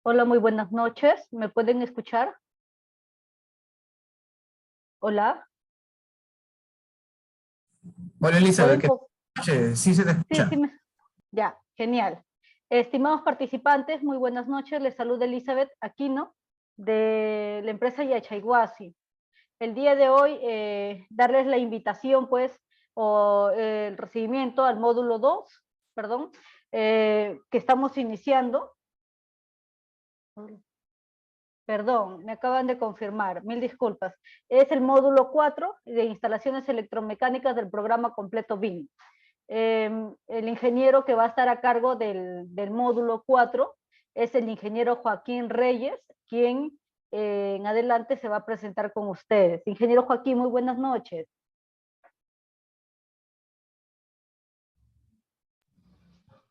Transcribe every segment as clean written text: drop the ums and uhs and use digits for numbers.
Hola, muy buenas noches. ¿Me pueden escuchar? Hola. Hola Elizabeth, ¿Pueden? ¿qué tal? Sí se te Sí, escucha. ya, genial. Estimados participantes, muy buenas noches. Les saluda Elizabeth Aquino de la empresa Yachaiguasi. El día de hoy darles la invitación, pues, o el recibimiento al módulo 2, perdón, que estamos iniciando. Perdón, me acaban de confirmar, mil disculpas. Es el módulo 4 de instalaciones electromecánicas del programa completo BIM. El ingeniero que va a estar a cargo del módulo 4 es el ingeniero Joaquín Reyes, quien en adelante se va a presentar con ustedes. Ingeniero Joaquín, muy buenas noches.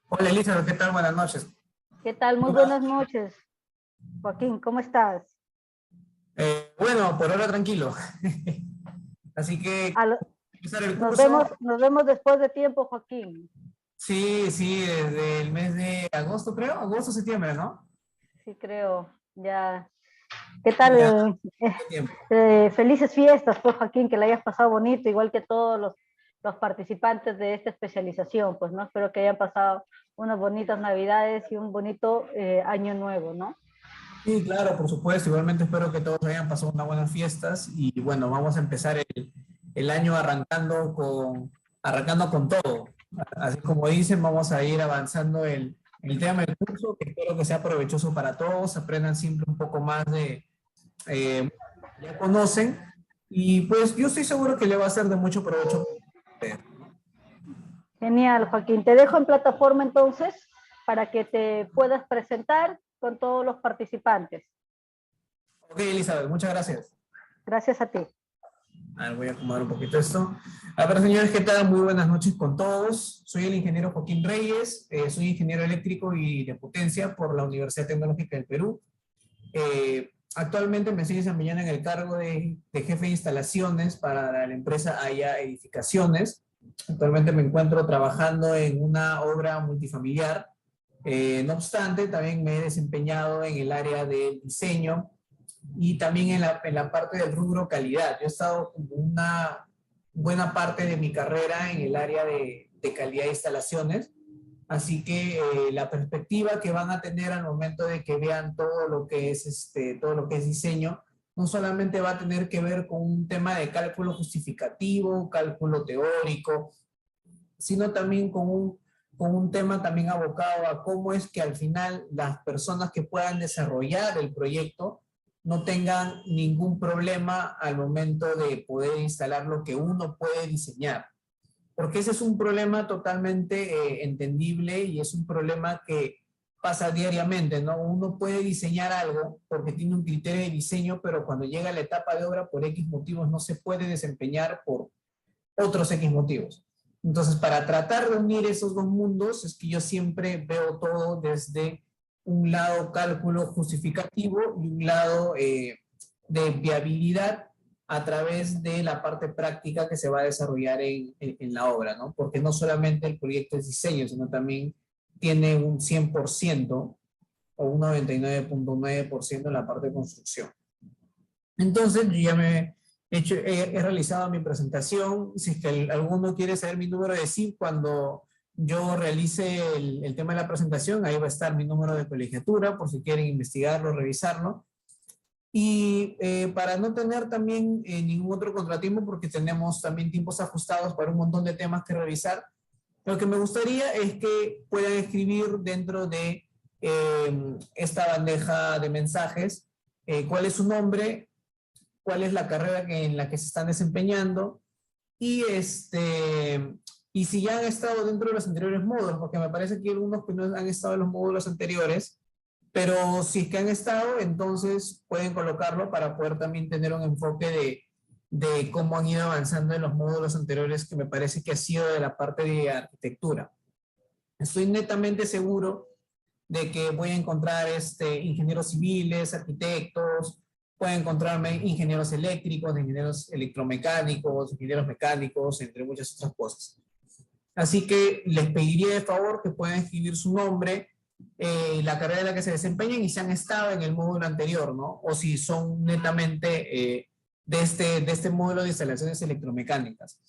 Hola Elizabeth, ¿qué tal? Buenas noches. ¿Qué tal? Muy buenas noches. Joaquín, ¿cómo estás? Bueno, por ahora tranquilo. Así que A lo- empezar el curso. nos vemos después de tiempo, Joaquín. Sí, sí, desde el mes de agosto, creo. Agosto, septiembre, ¿no? Sí, creo. Ya. ¿Qué Ya, tal? tiempo. Felices fiestas, pues, Joaquín, que la hayas pasado bonito, igual que todos los participantes de esta especialización, pues, ¿no? Espero que hayan pasado unas bonitas Navidades y un bonito año nuevo, ¿no? Sí, claro, por supuesto. Igualmente espero que todos hayan pasado unas buenas fiestas. Y bueno, vamos a empezar el año arrancando con todo. Así como dicen, vamos a ir avanzando el tema del curso, que espero que sea provechoso para todos, aprendan siempre un poco más eh, ya conocen, y pues yo estoy seguro que le va a ser de mucho provecho. Genial, Joaquín. Te dejo en plataforma entonces para que te puedas presentar con todos los participantes. Ok, Elizabeth, muchas gracias. Gracias a ti. A ver, voy a acomodar un poquito esto. A ver, señores, ¿qué tal? Muy buenas noches con todos. Soy el ingeniero Joaquín Reyes, soy ingeniero eléctrico y de potencia por la Universidad Tecnológica del Perú. Actualmente me estoy desempeñando en el cargo de jefe de instalaciones para la empresa Aya Edificaciones. Actualmente me encuentro trabajando en una obra multifamiliar. No obstante, también me he desempeñado en el área del diseño y también en la parte del rubro calidad. Yo he estado como una buena parte de mi carrera en el área de calidad de instalaciones. Así que la perspectiva que van a tener al momento de que vean todo lo que es todo lo que es diseño, no solamente va a tener que ver con un tema de cálculo justificativo, cálculo teórico, sino también con un tema también abocado a cómo es que al final las personas que puedan desarrollar el proyecto no tengan ningún problema al momento de poder instalar lo que uno puede diseñar, porque ese es un problema totalmente entendible y es un problema que pasa diariamente, ¿no? Uno puede diseñar algo porque tiene un criterio de diseño, pero cuando llega la etapa de obra por X motivos no se puede desempeñar por otros X motivos. Entonces, para tratar de unir esos dos mundos, es que yo siempre veo todo desde un lado cálculo justificativo y un lado de viabilidad a través de la parte práctica que se va a desarrollar en la obra, ¿no? Porque no solamente el proyecto es diseño, sino también tiene un 100% o un 99.9% en la parte de construcción. Entonces, yo ya he realizado mi presentación. Si es que alguno quiere saber mi número de SIP cuando yo realice el tema de la presentación, ahí va a estar mi número de colegiatura, por si quieren investigarlo, revisarlo. Y para no tener también ningún otro contratiempo, porque tenemos también tiempos ajustados para un montón de temas que revisar, lo que me gustaría es que puedan escribir dentro de esta bandeja de mensajes cuál es su nombre, cuál es la carrera en la que se están desempeñando y, y si ya han estado dentro de los anteriores módulos, porque me parece que hay algunos que no han estado en los módulos anteriores, pero si es que han estado, entonces pueden colocarlo para poder también tener un enfoque de cómo han ido avanzando en los módulos anteriores, que me parece que ha sido de la parte de arquitectura. Estoy netamente seguro de que voy a encontrar ingenieros civiles, arquitectos, puedo encontrarme ingenieros eléctricos, ingenieros electromecánicos, ingenieros mecánicos, entre muchas otras cosas. Así que les pediría de favor que puedan escribir su nombre, la carrera en la que se desempeñen y si han estado en el módulo anterior, ¿no? O si son netamente de este módulo de instalaciones electromecánicas.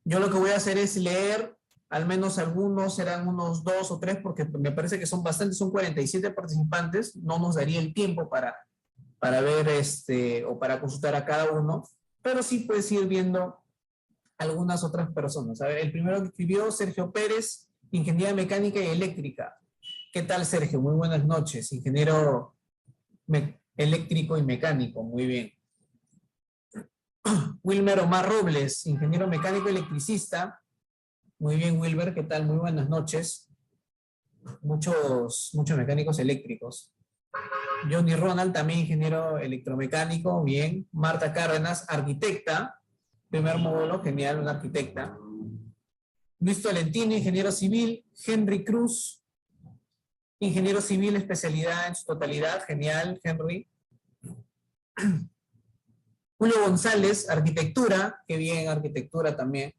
Yo lo que voy a hacer es leer al menos algunos, serán unos 2 o 3, porque me parece que son bastantes, son 47 participantes, no nos daría el tiempo para ver o para consultar a cada uno, pero sí puedes ir viendo algunas otras personas. A ver, el primero que escribió, Sergio Pérez, Ingeniería Mecánica y Eléctrica. ¿Qué tal, Sergio? Muy buenas noches, ingeniero eléctrico y mecánico, muy bien. Wilmer Omar Robles, ingeniero mecánico y electricista. Muy bien, Wilber, ¿qué tal? Muy buenas noches. Muchos mecánicos eléctricos. Johnny Ronald, también ingeniero electromecánico, bien. Marta Cárdenas, arquitecta, primer módulo, genial, una arquitecta. Luis Tolentino, ingeniero civil. Henry Cruz, ingeniero civil, especialidad en su totalidad, genial, Henry. Julio González, arquitectura, qué bien, arquitectura también.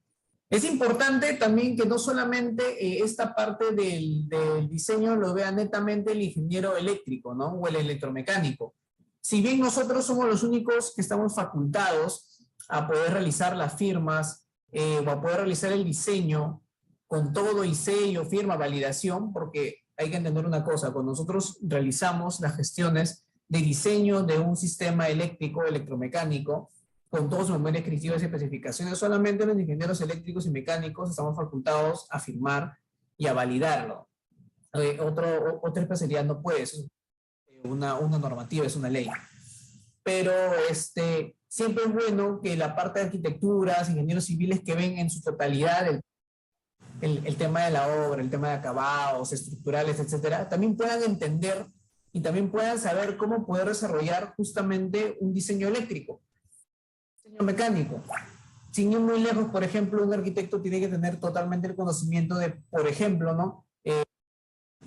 Es importante también que no solamente esta parte del diseño lo vea netamente el ingeniero eléctrico, ¿no? O el electromecánico. Si bien nosotros somos los únicos que estamos facultados a poder realizar las firmas o a poder realizar el diseño con todo y sello, firma, validación, porque hay que entender una cosa, cuando nosotros realizamos las gestiones de diseño de un sistema eléctrico, electromecánico, con todas sus memorias descriptivas y especificaciones, solamente los ingenieros eléctricos y mecánicos estamos facultados a firmar y a validarlo. Otra especialidad no puede, es una normativa, es una ley. Pero siempre es bueno que la parte de arquitecturas, ingenieros civiles que ven en su totalidad el tema de la obra, el tema de acabados, estructurales, etcétera, también puedan entender y también puedan saber cómo poder desarrollar justamente un diseño eléctrico. Diseño mecánico. Sin ir muy lejos, por ejemplo, un arquitecto tiene que tener totalmente el conocimiento de, por ejemplo, ¿no?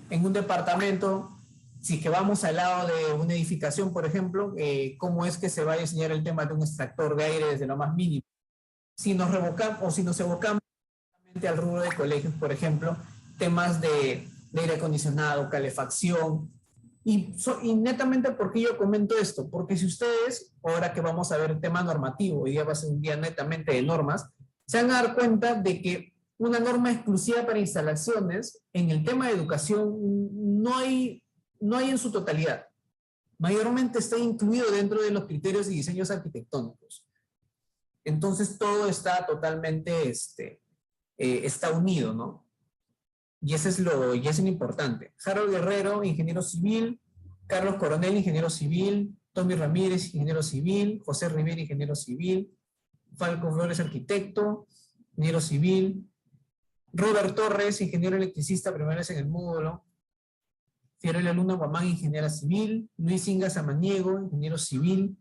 En un departamento, si que vamos al lado de una edificación, por ejemplo, cómo es que se va a diseñar el tema de un extractor de aire desde lo más mínimo. Si nos revocamos o si nos evocamos al rubro de colegios, por ejemplo, temas de aire acondicionado, calefacción. Y netamente, ¿por qué yo comento esto? Porque si ustedes, ahora que vamos a ver el tema normativo, hoy día va a ser un día netamente de normas, se van a dar cuenta de que una norma exclusiva para instalaciones en el tema de educación no hay en su totalidad. Mayormente está incluido dentro de los criterios y diseños arquitectónicos. Entonces todo está totalmente, está unido, ¿no? Y eso es lo importante. Harold Guerrero, ingeniero civil. Carlos Coronel, ingeniero civil. Tommy Ramírez, ingeniero civil. José Rivera, ingeniero civil. Falco Flores, arquitecto, ingeniero civil. Robert Torres, ingeniero electricista, primera vez en el módulo. Fiorella Luna Guamán, ingeniera civil. Luis Inga Samaniego, ingeniero civil.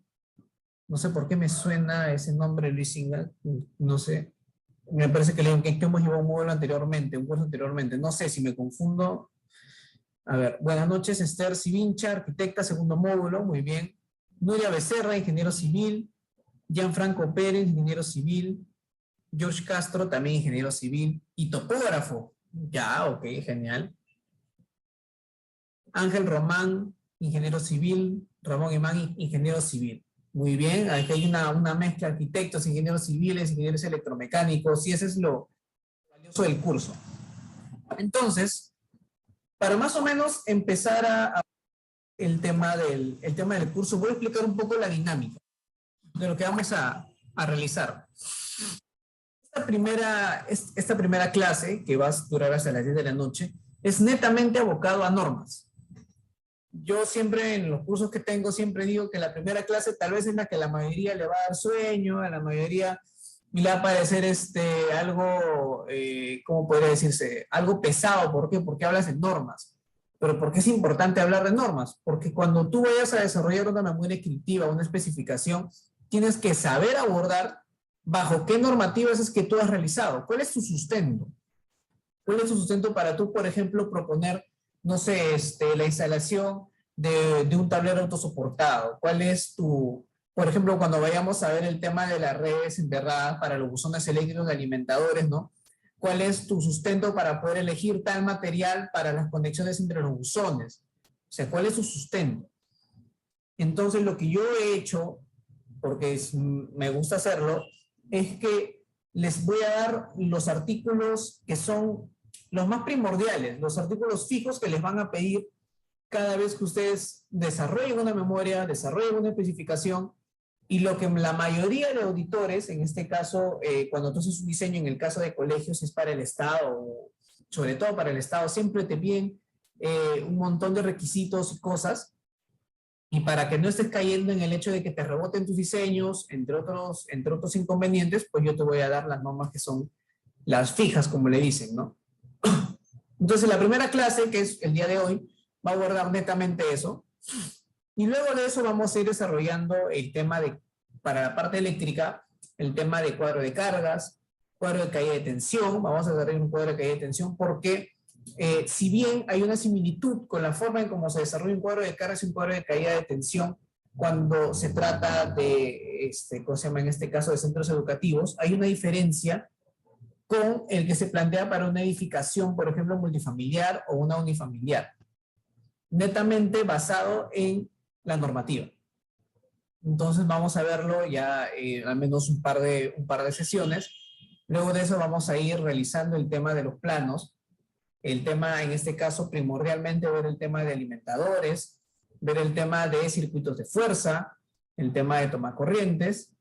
No sé por qué me suena ese nombre, Luis Inga. No sé. Me parece que hemos llevado un módulo anteriormente, un curso anteriormente. No sé si me confundo. A ver, buenas noches, Esther Civincha, arquitecta, segundo módulo, muy bien. Nuria Becerra, ingeniero civil. Gianfranco Pérez, ingeniero civil. George Castro, también ingeniero civil. Y topógrafo. Ya, ok, genial. Ángel Román, ingeniero civil. Ramón Imán, ingeniero civil. Muy bien, aquí hay una mezcla de arquitectos, ingenieros civiles, ingenieros electromecánicos, y ese es lo valioso del curso. Entonces, para más o menos empezar a el tema del curso, voy a explicar un poco la dinámica de lo que vamos a realizar. Esta primera clase, que va a durar hasta las 10 de la noche, es netamente abocado a normas. Yo siempre en los cursos que tengo siempre digo que la primera clase tal vez es la que a la mayoría le va a dar sueño, a la mayoría le va a parecer algo, ¿cómo podría decirse? Algo pesado. ¿Por qué? Porque hablas de normas. Pero ¿por qué es importante hablar de normas? Porque cuando tú vayas a desarrollar una memoria descriptiva, una especificación, tienes que saber abordar bajo qué normativas es que tú has realizado. ¿Cuál es tu sustento? ¿Cuál es tu sustento para tú, por ejemplo, proponer, no sé, la instalación de un tablero autosoportado? ¿Cuál es por ejemplo, cuando vayamos a ver el tema de las redes enterradas para los buzones eléctricos de alimentadores, ¿no? ¿Cuál es tu sustento para poder elegir tal material para las conexiones entre los buzones? O sea, ¿cuál es su sustento? Entonces, lo que yo he hecho, porque me gusta hacerlo, es que les voy a dar los artículos que son los más primordiales, los artículos fijos que les van a pedir cada vez que ustedes desarrollen una memoria, desarrollen una especificación, y lo que la mayoría de auditores, en este caso, cuando tú haces un diseño, en el caso de colegios, es para el Estado, sobre todo para el Estado, siempre te piden un montón de requisitos y cosas, y para que no estés cayendo en el hecho de que te reboten tus diseños, entre otros inconvenientes, pues yo te voy a dar las normas que son las fijas, como le dicen, ¿no? Entonces, la primera clase, que es el día de hoy, va a abordar netamente eso. Y luego de eso vamos a ir desarrollando el tema de, para la parte eléctrica, el tema de cuadro de cargas, cuadro de caída de tensión. Vamos a desarrollar un cuadro de caída de tensión porque si bien hay una similitud con la forma en cómo se desarrolla un cuadro de cargas y un cuadro de caída de tensión, cuando se trata de, ¿cómo se llama en este caso, de centros educativos, hay una diferencia con el que se plantea para una edificación, por ejemplo, multifamiliar o una unifamiliar, netamente basado en la normativa. Entonces vamos a verlo ya al menos un par de sesiones. Luego de eso vamos a ir realizando el tema de los planos, el tema, en este caso, primordialmente ver el tema de alimentadores, ver el tema de circuitos de fuerza, el tema de tomacorrientes.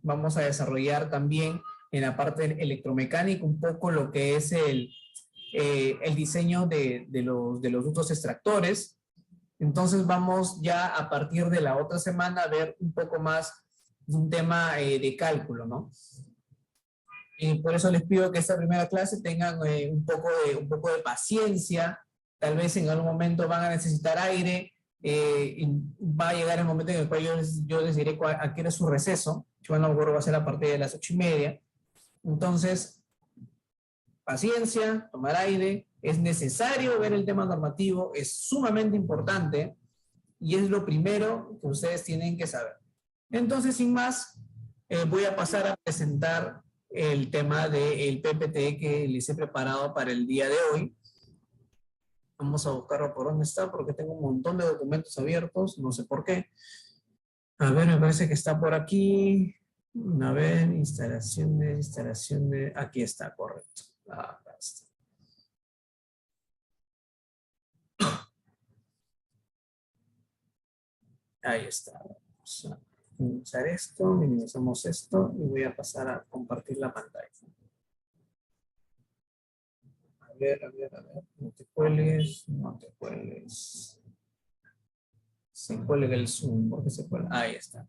Vamos a desarrollar también en la parte electromecánica un poco lo que es el diseño de los ductos extractores. Entonces vamos ya a partir de la otra semana a ver un poco más de un tema de cálculo, ¿no? Por eso les pido que esta primera clase tengan un poco de paciencia. Tal vez en algún momento van a necesitar aire. Y va a llegar el momento en el cual yo les diré a qué hora es su receso. Yo no va a ser a partir de las 8:30. Entonces, paciencia, tomar aire. Es necesario ver el tema normativo. Es sumamente importante. Y es lo primero que ustedes tienen que saber. Entonces, sin más, voy a pasar a presentar el tema del PPT que les he preparado para el día de hoy. Vamos a buscarlo por dónde está, porque tengo un montón de documentos abiertos, no sé por qué. A ver, me parece que está por aquí. A ver, instalaciones, aquí está, correcto. Acá está. Ahí está. Vamos a minimizar esto, minimizamos esto y voy a pasar a compartir la pantalla. A ver. No te cuelgues. Se cuelga el Zoom. ¿Por qué se cuelga? Ahí está.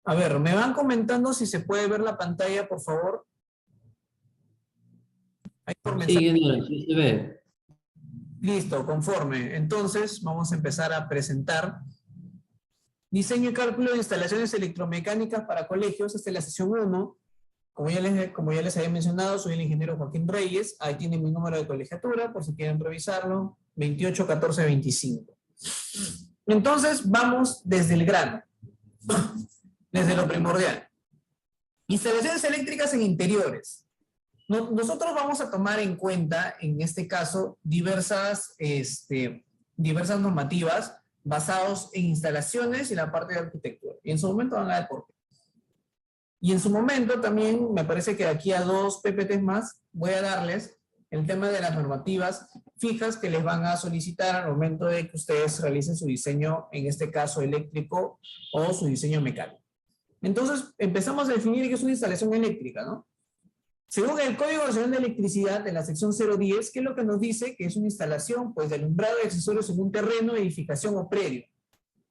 A ver, me van comentando si se puede ver la pantalla, por favor. Ahí por mensaje. Sí, se ve. Listo, conforme. Entonces, vamos a empezar a presentar diseño y cálculo de instalaciones electromecánicas para colegios. Esta es la sesión 1. Como ya les había mencionado, soy el ingeniero Joaquín Reyes. Ahí tienen mi número de colegiatura, por si quieren revisarlo. 281425. Entonces, vamos desde el grano. Desde lo primordial. Instalaciones eléctricas en interiores. Nosotros vamos a tomar en cuenta, en este caso, diversas normativas basadas en instalaciones y la parte de arquitectura. Y en su momento van a ver por qué. Y en su momento también, me parece que de aquí a 2 PPTs más, voy a darles el tema de las normativas fijas que les van a solicitar al momento de que ustedes realicen su diseño, en este caso eléctrico, o su diseño mecánico. Entonces, empezamos a definir qué es una instalación eléctrica, ¿no? Según el Código Nacional de Electricidad, de la sección 010, ¿qué es lo que nos dice? Que es una instalación, pues, de alumbrado y accesorios en un terreno, edificación o predio.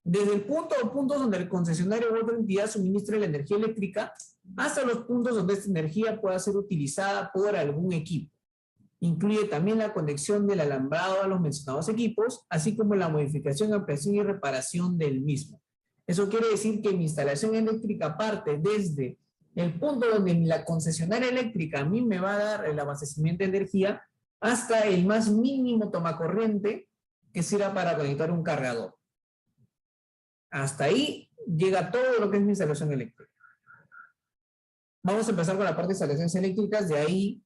Desde el punto o puntos donde el concesionario u otra entidad suministre la energía eléctrica, hasta los puntos donde esta energía pueda ser utilizada por algún equipo. Incluye también la conexión del alambrado a los mencionados equipos, así como la modificación, ampliación y reparación del mismo. Eso quiere decir que mi instalación eléctrica parte desde el punto donde la concesionaria eléctrica a mí me va a dar el abastecimiento de energía hasta el más mínimo tomacorriente que sirva para conectar un cargador. Hasta ahí llega todo lo que es mi instalación eléctrica. Vamos a empezar con la parte de instalaciones eléctricas, de ahí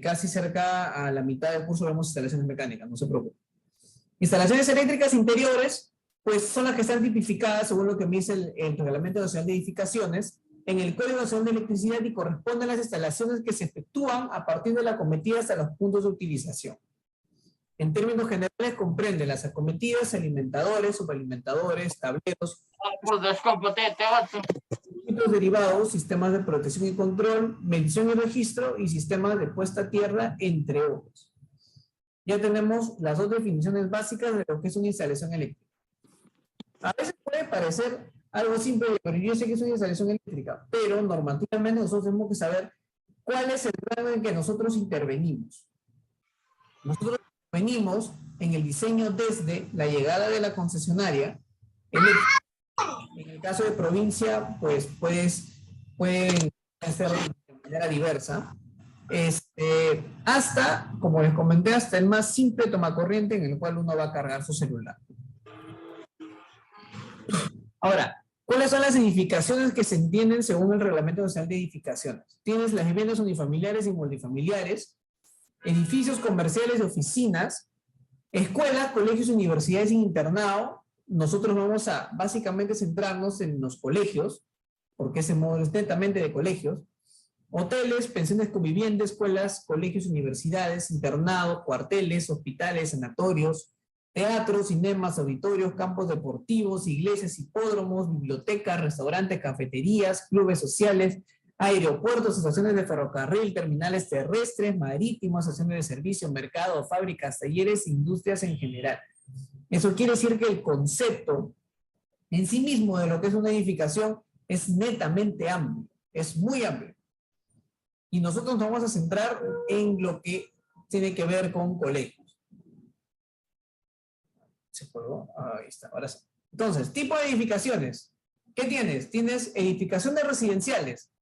casi cerca a la mitad del curso vemos instalaciones mecánicas, no se preocupe. Instalaciones eléctricas interiores, pues son las que están tipificadas según lo que me dice el Reglamento Nacional de Edificaciones, en el Código Nacional de Electricidad y corresponden a las instalaciones que se efectúan a partir de la acometida hasta los puntos de utilización. En términos generales comprende las acometidas, alimentadores, subalimentadores, tableros, circuitos derivados, sistemas de protección y control, medición y registro y sistemas de puesta a tierra, entre otros. Ya tenemos las dos definiciones básicas de lo que es una instalación eléctrica. A veces puede parecer algo simple, pero yo sé que es una instalación eléctrica, pero normativamente nosotros tenemos que saber cuál es el grado en que nosotros intervenimos. Nosotros intervenimos en el diseño desde la llegada de la concesionaria eléctrica. En el caso de provincia, pues pueden ser de manera diversa, hasta, como les comenté, hasta el más simple tomacorriente en el cual uno va a cargar su celular. Ahora, ¿cuáles son las edificaciones que se entienden según el Reglamento Nacional de Edificaciones? Tienes las viviendas unifamiliares y multifamiliares, edificios comerciales y oficinas, escuelas, colegios, universidades sin internado. Nosotros vamos a básicamente centrarnos en los colegios, porque ese módulo es netamente de colegios, hoteles, pensiones con vivienda, escuelas, colegios, universidades, internados, cuarteles, hospitales, sanatorios, teatros, cinemas, auditorios, campos deportivos, iglesias, hipódromos, bibliotecas, restaurantes, cafeterías, clubes sociales, aeropuertos, estaciones de ferrocarril, terminales terrestres, marítimos, estaciones de servicio, mercados, fábricas, talleres, industrias en general. Eso quiere decir que el concepto en sí mismo de lo que es una edificación es netamente amplio, es muy amplio. Y nosotros nos vamos a centrar en lo que tiene que ver con colegios. ¿Se colgó? Ahí está, ahora sí. Entonces, tipo de edificaciones. ¿Qué tienes? Tienes edificaciones residenciales.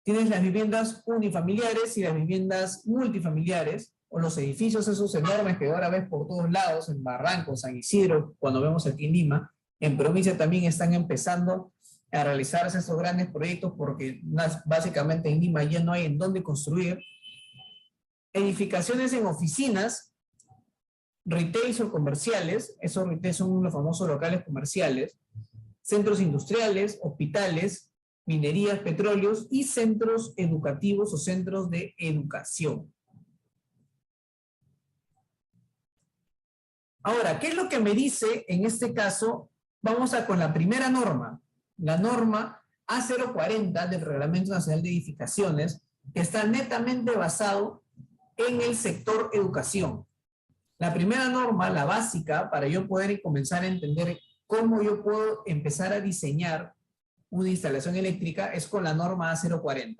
Tienes las viviendas unifamiliares y las viviendas multifamiliares, o los edificios esos enormes que ahora ves por todos lados, en Barranco, San Isidro, cuando vemos aquí en Lima. En provincia también están empezando a realizarse estos grandes proyectos porque básicamente en Lima ya no hay en dónde construir. Edificaciones en oficinas, retail o comerciales, esos retail son los famosos locales comerciales, centros industriales, hospitales, minerías, petróleos y centros educativos o centros de educación. Ahora, ¿qué es lo que me dice en este caso? Vamos con la primera norma, la norma A040 del Reglamento Nacional de Edificaciones, que está netamente basado en el sector educación. La primera norma, la básica, para yo poder comenzar a entender cómo yo puedo empezar a diseñar una instalación eléctrica, es con la norma A040.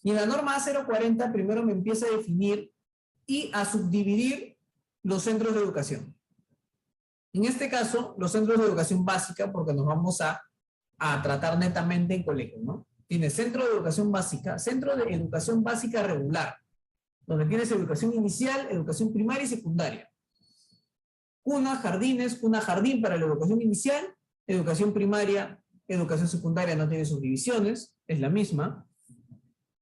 Y en la norma A040 primero me empieza a definir y a subdividir los centros de educación. En este caso, los centros de educación básica, porque nos vamos a tratar netamente en colegios, ¿no? Tienes centro de educación básica, centro de educación básica regular, donde tienes educación inicial, educación primaria y secundaria. Cuna, jardines, cuna, jardín para la educación inicial, educación primaria, educación secundaria no tiene subdivisiones, es la misma.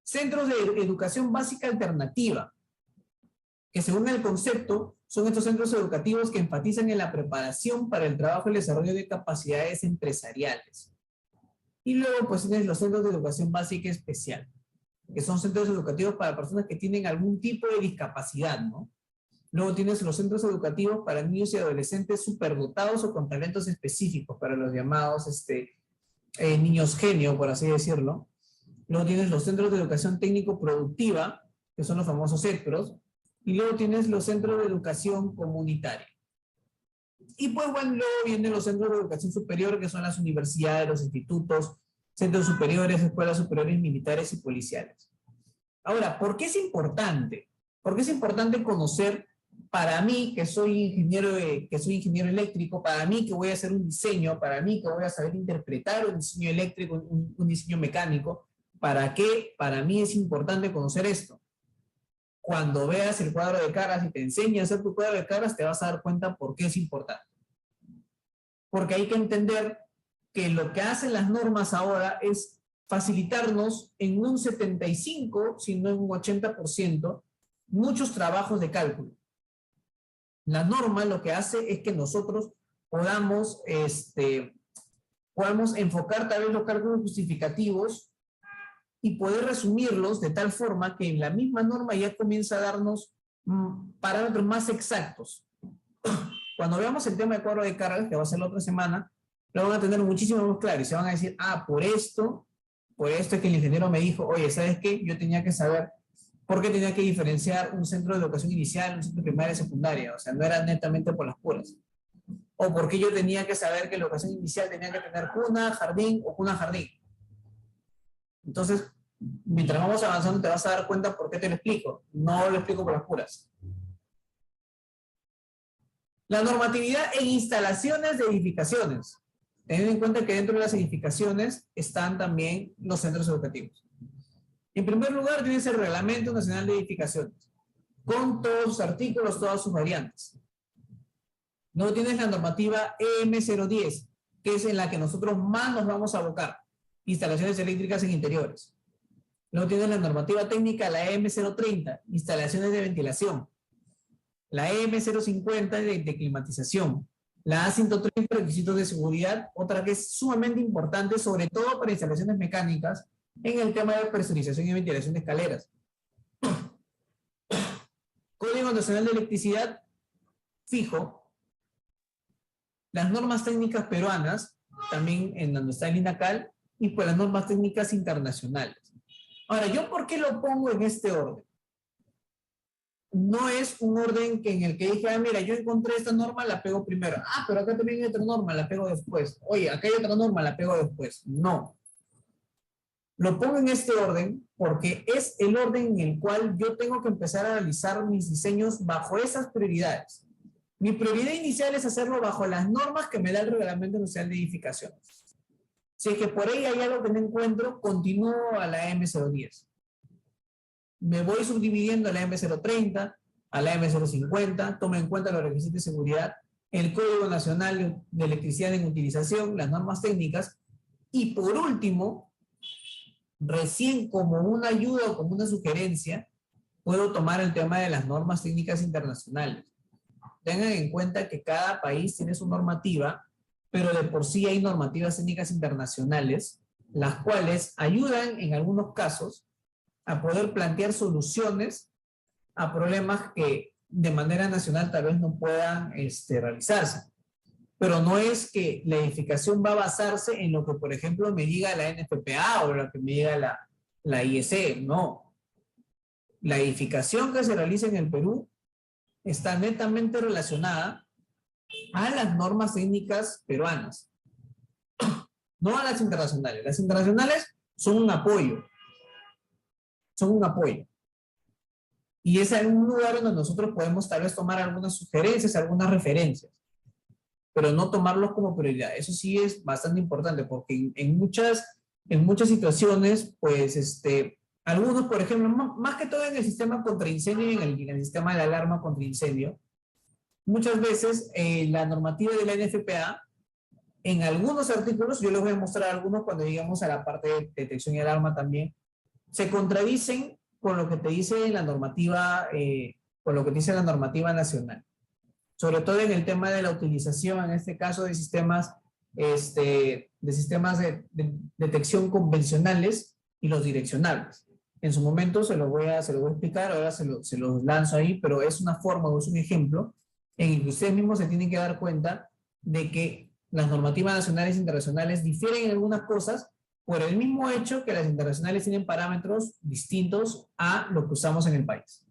Centros de educación básica alternativa, que según el concepto son estos centros educativos que enfatizan en la preparación para el trabajo y el desarrollo de capacidades empresariales. Y luego pues tienes los centros de educación básica especial, que son centros educativos para personas que tienen algún tipo de discapacidad, ¿no? Luego tienes los centros educativos para niños y adolescentes superdotados o con talentos específicos, para los llamados niños genio, por así decirlo. Luego tienes los centros de educación técnico-productiva, que son los famosos CETPROS, y luego tienes los centros de educación comunitaria. Y pues bueno, luego vienen los centros de educación superior, que son las universidades, los institutos, centros superiores, escuelas superiores militares y policiales. Ahora, ¿por qué es importante? ¿Por qué es importante conocer, para mí, que soy ingeniero eléctrico, para mí que voy a hacer un diseño, para mí que voy a saber interpretar un diseño eléctrico, un diseño mecánico? ¿Para qué? Para mí es importante conocer esto. Cuando veas el cuadro de cargas y te enseñe a hacer tu cuadro de cargas, te vas a dar cuenta por qué es importante. Porque hay que entender que lo que hacen las normas ahora es facilitarnos en un 75, si no en un 80%, muchos trabajos de cálculo. La norma lo que hace es que nosotros podamos enfocar tal vez los cálculos justificativos y poder resumirlos de tal forma que en la misma norma ya comienza a darnos parámetros más exactos. Cuando veamos el tema de cuadro de cargas, que va a ser la otra semana, lo van a tener muchísimo más claro y se van a decir, por esto es que el ingeniero me dijo, oye, ¿sabes qué? Yo tenía que saber por qué tenía que diferenciar un centro de educación inicial, un centro de primaria y secundaria, o sea, no era netamente por las puras. O por qué yo tenía que saber que la educación inicial tenía que tener cuna, jardín o cuna, jardín. Entonces, mientras vamos avanzando te vas a dar cuenta por qué te lo explico. No lo explico por las puras. La normatividad en instalaciones de edificaciones. Teniendo en cuenta que dentro de las edificaciones están también los centros educativos. En primer lugar, tienes el Reglamento Nacional de Edificaciones, con todos sus artículos, todas sus variantes. Luego tienes la normativa EM010, que es en la que nosotros más nos vamos a abocar. Instalaciones eléctricas en interiores. Luego tienes la normativa técnica, la EM030, instalaciones de ventilación. La EM050 de climatización. La A130, requisitos de seguridad, otra que es sumamente importante, sobre todo para instalaciones mecánicas, en el tema de presurización y ventilación de escaleras. Código Nacional de Electricidad, fijo. Las normas técnicas peruanas, también en donde está el INACAL, y pues las normas técnicas internacionales. Ahora, ¿yo por qué lo pongo en este orden? No es un orden que en el que dije, mira, yo encontré esta norma, la pego primero. Pero acá también hay otra norma, la pego después. Oye, acá hay otra norma, la pego después. No. Lo pongo en este orden porque es el orden en el cual yo tengo que empezar a analizar mis diseños bajo esas prioridades. Mi prioridad inicial es hacerlo bajo las normas que me da el Reglamento Nacional de Edificaciones. Si es que por ahí hay algo que no encuentro, continúo a la M010. Me voy subdividiendo a la M030, a la M050, tomo en cuenta los requisitos de seguridad, el Código Nacional de Electricidad en Utilización, las normas técnicas, y por último, recién como una ayuda o como una sugerencia, puedo tomar el tema de las normas técnicas internacionales. Tengan en cuenta que cada país tiene su normativa, pero de por sí hay normativas técnicas internacionales, las cuales ayudan en algunos casos a poder plantear soluciones a problemas que de manera nacional tal vez no puedan realizarse. Pero no es que la edificación va a basarse en lo que, por ejemplo, me diga la NFPA o lo que me diga la IEC, no. La edificación que se realiza en el Perú está netamente relacionada a las normas técnicas peruanas, no a las internacionales. Las internacionales son un apoyo. Y es un lugar donde nosotros podemos tal vez tomar algunas sugerencias, algunas referencias, pero no tomarlos como prioridad. Eso sí es bastante importante, porque en muchas situaciones, pues, algunos, por ejemplo, más que todo en el sistema contra incendio y en el sistema de alarma contra incendio, muchas veces la normativa de la NFPA, en algunos artículos, yo les voy a mostrar algunos cuando lleguemos a la parte de detección y alarma también, se contradicen con lo que te dice la normativa, nacional. Sobre todo en el tema de la utilización, en este caso, de sistemas de detección convencionales y los direccionables. En su momento se lo voy a explicar, ahora se los lanzo ahí, pero es una forma o es un ejemplo en el que ustedes mismos se tienen que dar cuenta de que las normativas nacionales e internacionales difieren en algunas cosas por el mismo hecho que las internacionales tienen parámetros distintos a lo que usamos en el país.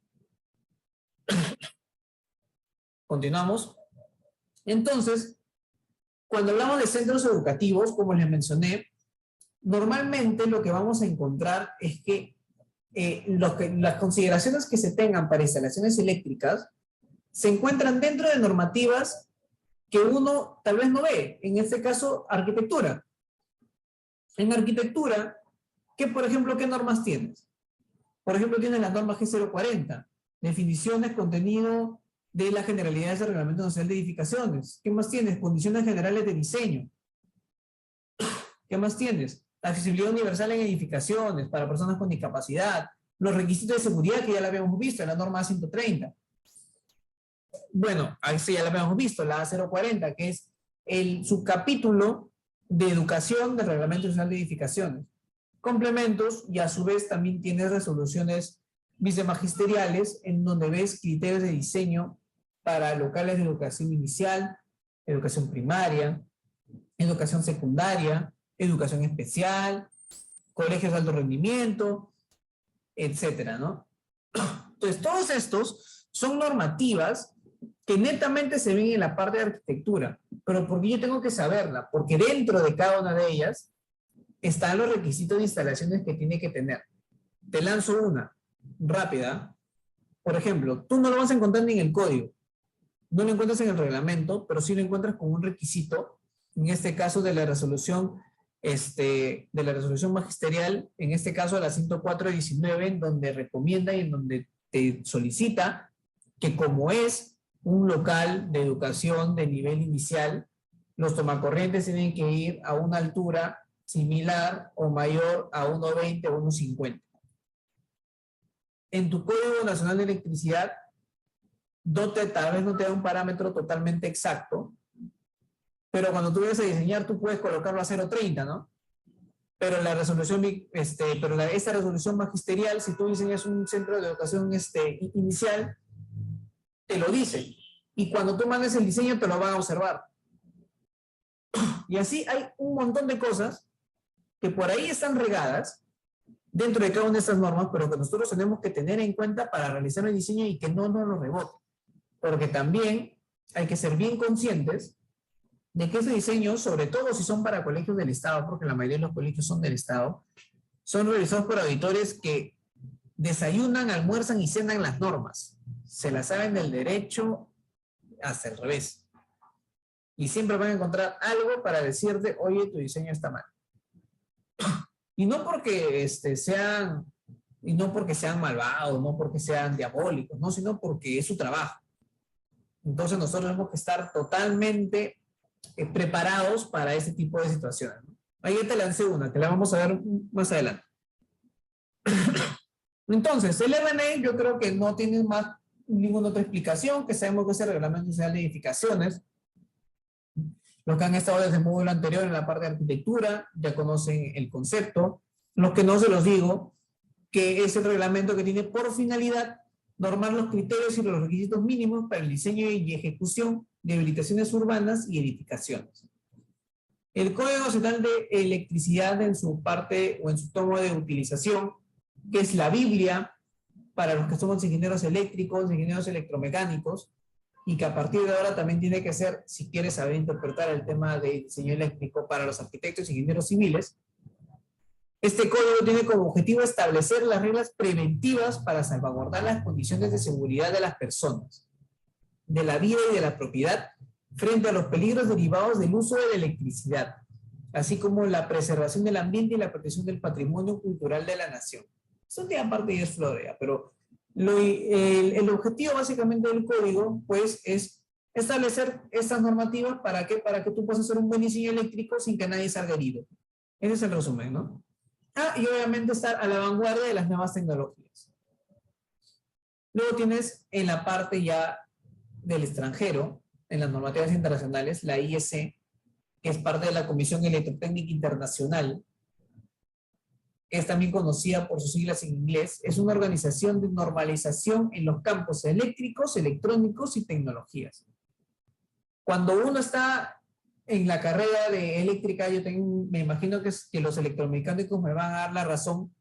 Continuamos. Entonces, cuando hablamos de centros educativos, como les mencioné, normalmente lo que vamos a encontrar es que las consideraciones que se tengan para instalaciones eléctricas se encuentran dentro de normativas que uno tal vez no ve. En este caso, arquitectura. En arquitectura, por ejemplo, ¿qué normas tienes? Por ejemplo, tienes la norma G040, definiciones, contenido de las generalidades del Reglamento Nacional de Edificaciones. ¿Qué más tienes? Condiciones generales de diseño. ¿Qué más tienes? accesibilidad universal en edificaciones para personas con discapacidad, los requisitos de seguridad que ya la habíamos visto en la norma A130. Bueno, ahí sí ya la habíamos visto, la A040, que es el subcapítulo de educación del Reglamento Nacional de Edificaciones. Complementos, y a su vez también tienes resoluciones vicemagisteriales en donde ves criterios de diseño para locales de educación inicial, educación primaria, educación secundaria, educación especial, colegios de alto rendimiento, etcétera, ¿no? Entonces, todos estos son normativas que netamente se ven en la parte de arquitectura, pero porque yo tengo que saberla, porque dentro de cada una de ellas están los requisitos de instalaciones que tiene que tener. Te lanzo una rápida. Por ejemplo, tú no lo vas a encontrar ni en el código, no lo encuentras en el reglamento, pero sí lo encuentras con un requisito, en este caso de la resolución magisterial, en este caso la 104/19, en donde recomienda y en donde te solicita que como es un local de educación de nivel inicial, los tomacorrientes tienen que ir a una altura similar o mayor a 1,20 o 1,50. En tu Código Nacional de Electricidad, tal vez no te da un parámetro totalmente exacto, pero cuando tú vayas a diseñar, tú puedes colocarlo a 0,30, ¿no? Pero la resolución, esta resolución magisterial, si tú diseñas un centro de educación inicial, te lo dice. Y cuando tú mandes el diseño, te lo van a observar. Y así hay un montón de cosas que por ahí están regadas dentro de cada una de estas normas, pero que nosotros tenemos que tener en cuenta para realizar el diseño y que no nos lo rebote. Porque también hay que ser bien conscientes de que esos diseños, sobre todo si son para colegios del Estado, porque la mayoría de los colegios son del Estado, son realizados por auditores que desayunan, almuerzan y cenan las normas. Se las saben del derecho hasta el revés. Y siempre van a encontrar algo para decirte, oye, tu diseño está mal. Y no porque sean malvados, no porque sean diabólicos, no, sino porque es su trabajo. Entonces nosotros tenemos que estar totalmente preparados para ese tipo de situaciones, ¿no? Ahí te lancé una, que la vamos a ver más adelante. Entonces, el RNE yo creo que no tiene más ninguna otra explicación, que sabemos que es el Reglamento Nacional de Edificaciones. Los que han estado desde el módulo anterior en la parte de arquitectura ya conocen el concepto. Los que no, se los digo, que es el reglamento que tiene por finalidad normar los criterios y los requisitos mínimos para el diseño y ejecución de habilitaciones urbanas y edificaciones. El Código Nacional de Electricidad, en su parte o en su tomo de utilización, que es la Biblia para los que somos ingenieros eléctricos, ingenieros electromecánicos, y que a partir de ahora también tiene que ser, si quieres saber interpretar el tema de diseño eléctrico para los arquitectos y ingenieros civiles. Este código tiene como objetivo establecer las reglas preventivas para salvaguardar las condiciones de seguridad de las personas, de la vida y de la propiedad frente a los peligros derivados del uso de la electricidad, así como la preservación del ambiente y la protección del patrimonio cultural de la nación. Eso tiene aparte y es florea, pero el objetivo básicamente del código pues es establecer estas normativas para que tú puedas hacer un buen diseño eléctrico sin que nadie salga herido. Ese es el resumen, ¿no? Y obviamente estar a la vanguardia de las nuevas tecnologías. Luego tienes en la parte ya del extranjero, en las normativas internacionales, la IEC, que es parte de la Comisión Electrotécnica Internacional, que es también conocida por sus siglas en inglés, es una organización de normalización en los campos eléctricos, electrónicos y tecnologías. Cuando uno está en la carrera de eléctrica, me imagino que los electromecánicos me van a dar la razón.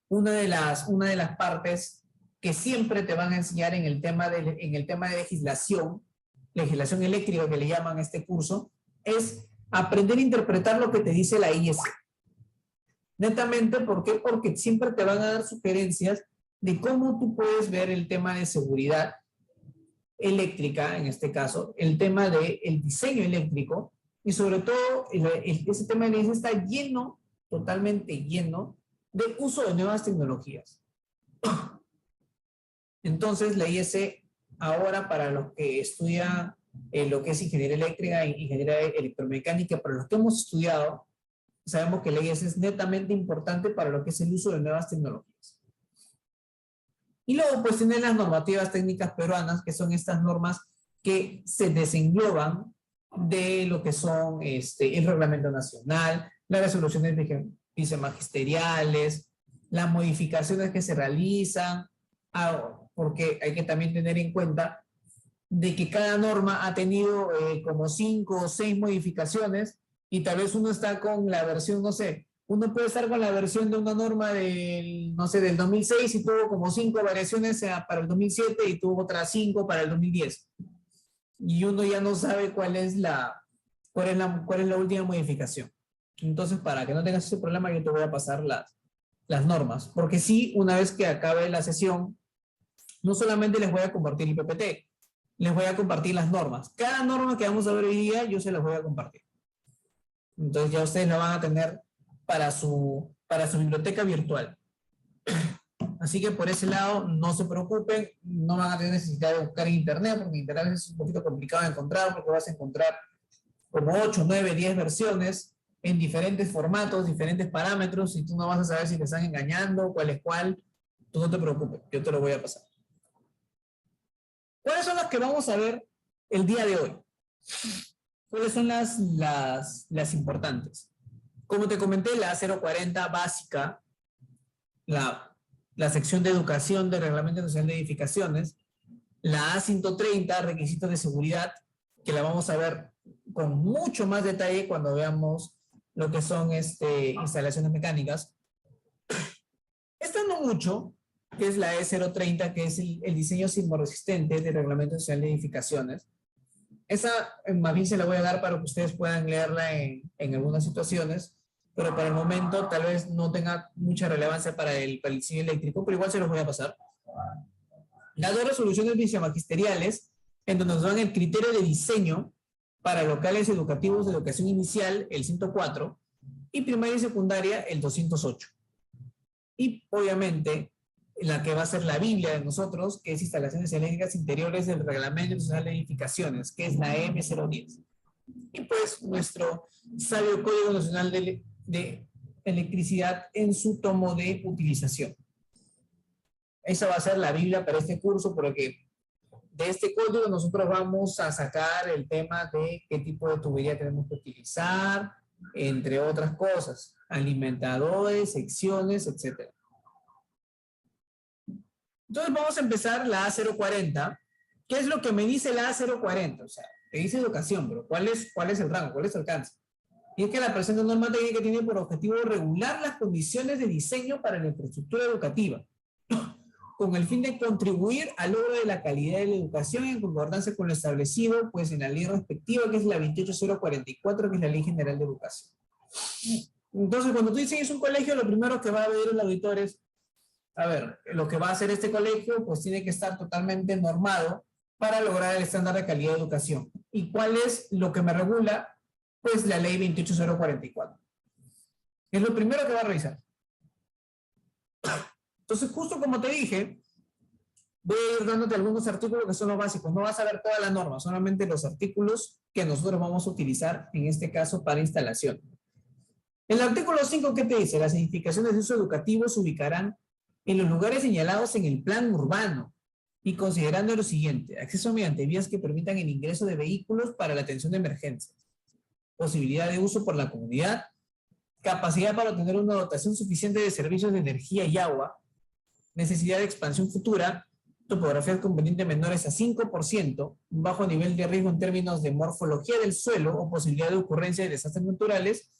Una de las partes que siempre te van a enseñar en el tema de legislación eléctrica que le llaman a este curso, es aprender a interpretar lo que te dice la IEC. Netamente, ¿por qué? Porque siempre te van a dar sugerencias de cómo tú puedes ver el tema de seguridad eléctrica, en este caso, el tema del diseño eléctrico, y sobre todo ese tema de la IEC está lleno, totalmente lleno, de uso de nuevas tecnologías. Entonces, la IEC, ahora para los que estudian lo que es ingeniería eléctrica e ingeniería electromecánica, para los que hemos estudiado, sabemos que el IES es netamente importante para lo que es el uso de nuevas tecnologías. Y luego, pues, tienen las normativas técnicas peruanas, que son estas normas que se desengloban de lo que son el reglamento nacional, las resoluciones vicemagisteriales, las modificaciones que se realizan, porque hay que también tener en cuenta de que cada norma ha tenido como 5 o 6 modificaciones y tal vez uno está con la versión, no sé, uno puede estar con la versión de una norma del, no sé, del 2006 y tuvo como 5 variaciones para el 2007 y tuvo otras 5 para el 2010. Y uno ya no sabe cuál es la última modificación. Entonces, para que no tengas ese problema, yo te voy a pasar las normas. Porque sí, una vez que acabe la sesión, no solamente les voy a compartir el PPT, les voy a compartir las normas. Cada norma que vamos a ver hoy día, yo se las voy a compartir. Entonces ya ustedes la van a tener para su biblioteca virtual. Así que por ese lado, no se preocupen, no van a tener necesidad de buscar en internet, porque en internet es un poquito complicado de encontrar, porque vas a encontrar como 8, 9, 10 versiones en diferentes formatos, diferentes parámetros, y tú no vas a saber si te están engañando, cuál es cuál. Tú no te preocupes, yo te lo voy a pasar. ¿Cuáles son las que vamos a ver el día de hoy? ¿Cuáles son las importantes? Como te comenté, la A040 básica, la sección de educación del Reglamento Nacional de Edificaciones, la A130, requisitos de seguridad, que la vamos a ver con mucho más detalle cuando veamos lo que son instalaciones mecánicas. Esta no mucho, que es la E030, que es el diseño sismorresistente del Reglamento Nacional de Edificaciones. Esa más bien se la voy a dar para que ustedes puedan leerla en algunas situaciones, pero para el momento tal vez no tenga mucha relevancia para el diseño eléctrico, pero igual se los voy a pasar. Las 2 resoluciones vicemagisteriales, en donde nos dan el criterio de diseño para locales educativos de educación inicial, el 104, y primaria y secundaria, el 208. Y obviamente, la que va a ser la Biblia de nosotros, que es instalaciones eléctricas interiores del Reglamento Nacional de Edificaciones, que es la M010. Y pues nuestro sabio Código Nacional de Electricidad en su tomo de utilización. Esa va a ser la Biblia para este curso, porque de este código nosotros vamos a sacar el tema de qué tipo de tubería tenemos que utilizar, entre otras cosas, alimentadores, secciones, etc. Entonces vamos a empezar la A040. ¿Qué es lo que me dice la A040? O sea, te dice educación, pero ¿cuál es el rango? ¿Cuál es el alcance? Y es que la presente norma técnica tiene por objetivo regular las condiciones de diseño para la infraestructura educativa, con el fin de contribuir al logro de la calidad de la educación en concordancia con lo establecido pues, en la ley respectiva, que es la 28044, que es la Ley General de Educación. Entonces, cuando tú diseñas un colegio, lo primero que va a ver el auditor es, a ver, lo que va a hacer este colegio, pues tiene que estar totalmente normado para lograr el estándar de calidad de educación. ¿Y cuál es lo que me regula? Pues la Ley 28044. Es lo primero que va a revisar. Entonces, justo como te dije, voy a ir dándote algunos artículos que son los básicos. No vas a ver toda la norma, solamente los artículos que nosotros vamos a utilizar, en este caso, para instalación. El artículo 5, ¿qué te dice? Las edificaciones de uso educativo se ubicarán en los lugares señalados en el plan urbano y considerando lo siguiente: acceso mediante vías que permitan el ingreso de vehículos para la atención de emergencias, posibilidad de uso por la comunidad, capacidad para obtener una dotación suficiente de servicios de energía y agua, necesidad de expansión futura, topografías convenientes menores a 5%, un bajo nivel de riesgo en términos de morfología del suelo o posibilidad de ocurrencia de desastres naturales,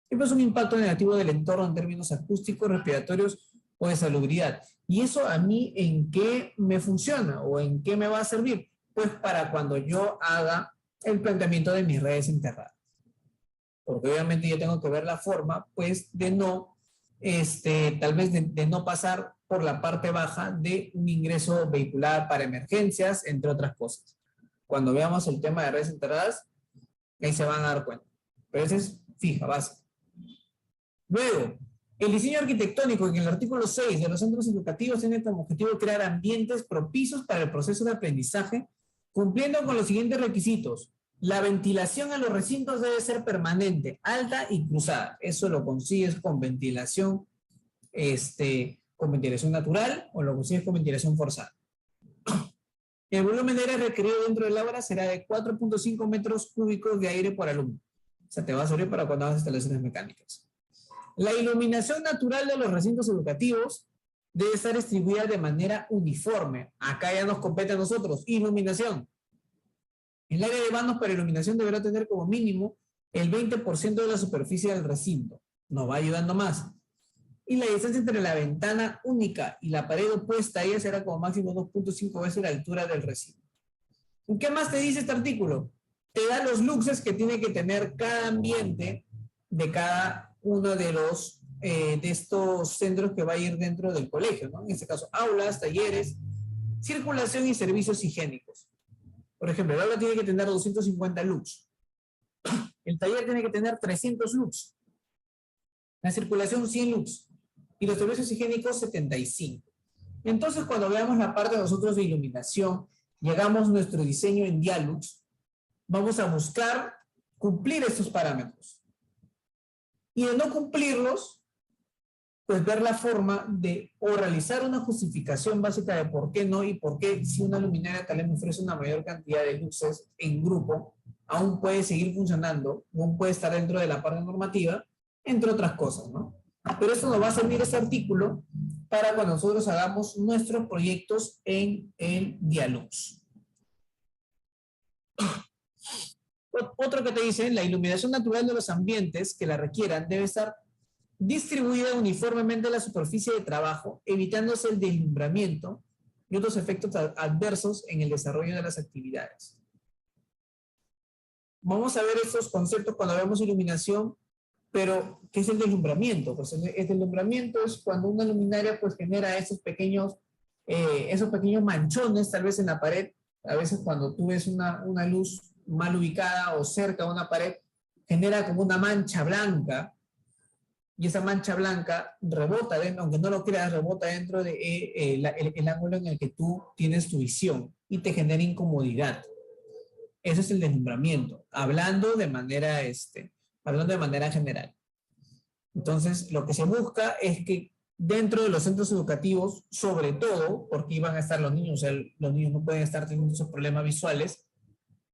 y pues un impacto negativo del entorno en términos acústicos, respiratorios o de salubridad. ¿Y eso a mí en qué me funciona o en qué me va a servir? Pues para cuando yo haga el planteamiento de mis redes enterradas. Porque obviamente yo tengo que ver la forma, pues, de no, tal vez de no pasar por la parte baja de un ingreso vehicular para emergencias, entre otras cosas. Cuando veamos el tema de redes enterradas, ahí se van a dar cuenta. Pero esa es fija, básica. Luego, el diseño arquitectónico, en el artículo 6 de los centros educativos, tiene como objetivo crear ambientes propicios para el proceso de aprendizaje, cumpliendo con los siguientes requisitos: La ventilación en los recintos debe ser permanente, alta y cruzada. Eso lo consigues con ventilación, con ventilación natural o lo consigues con ventilación forzada. El volumen de aire requerido dentro del aula será de 4.5 metros cúbicos de aire por alumno. O sea, te va a servir para cuando hagas instalaciones mecánicas. La iluminación natural de los recintos educativos debe estar distribuida de manera uniforme. Acá ya nos compete a nosotros. Iluminación. El área de vanos para iluminación deberá tener como mínimo el 20% de la superficie del recinto. Nos va ayudando más. Y la distancia entre la ventana única y la pared opuesta a ella será como máximo 2.5 veces la altura del recinto. ¿Qué más te dice este artículo? Te da los luxes que tiene que tener cada ambiente de cada uno de los de estos centros que va a ir dentro del colegio, ¿no? En este caso, aulas, talleres, circulación y servicios higiénicos. Por ejemplo, el aula tiene que tener 250 lux. El taller tiene que tener 300 lux. La circulación 100 lux. Y los servicios higiénicos 75. Entonces, cuando veamos la parte de nosotros de iluminación, llegamos nuestro diseño en Dialux, vamos a buscar cumplir estos parámetros. Y de no cumplirlos, pues ver la forma de o realizar una justificación básica de por qué no y por qué si una luminaria tal vez me ofrece una mayor cantidad de luces en grupo, aún puede seguir funcionando, aún puede estar dentro de la parte normativa, entre otras cosas, ¿no? Pero esto nos va a servir este artículo para cuando nosotros hagamos nuestros proyectos en el Dialux. Otro que te dice, la iluminación natural de los ambientes que la requieran debe estar distribuida uniformemente en la superficie de trabajo, evitándose el deslumbramiento y otros efectos adversos en el desarrollo de las actividades. Vamos a ver estos conceptos cuando vemos iluminación, pero ¿qué es el deslumbramiento? Pues el deslumbramiento es cuando una luminaria pues genera esos pequeños manchones tal vez en la pared. A veces cuando tú ves una luz mal ubicada o cerca de una pared, genera como una mancha blanca, y esa mancha blanca rebota, aunque no lo creas, rebota dentro de el ángulo en el que tú tienes tu visión y te genera incomodidad. Eso es el deslumbramiento, hablando de manera general. Entonces, lo que se busca es que dentro de los centros educativos, sobre todo, porque iban a estar los niños, o sea, los niños no pueden estar teniendo esos problemas visuales,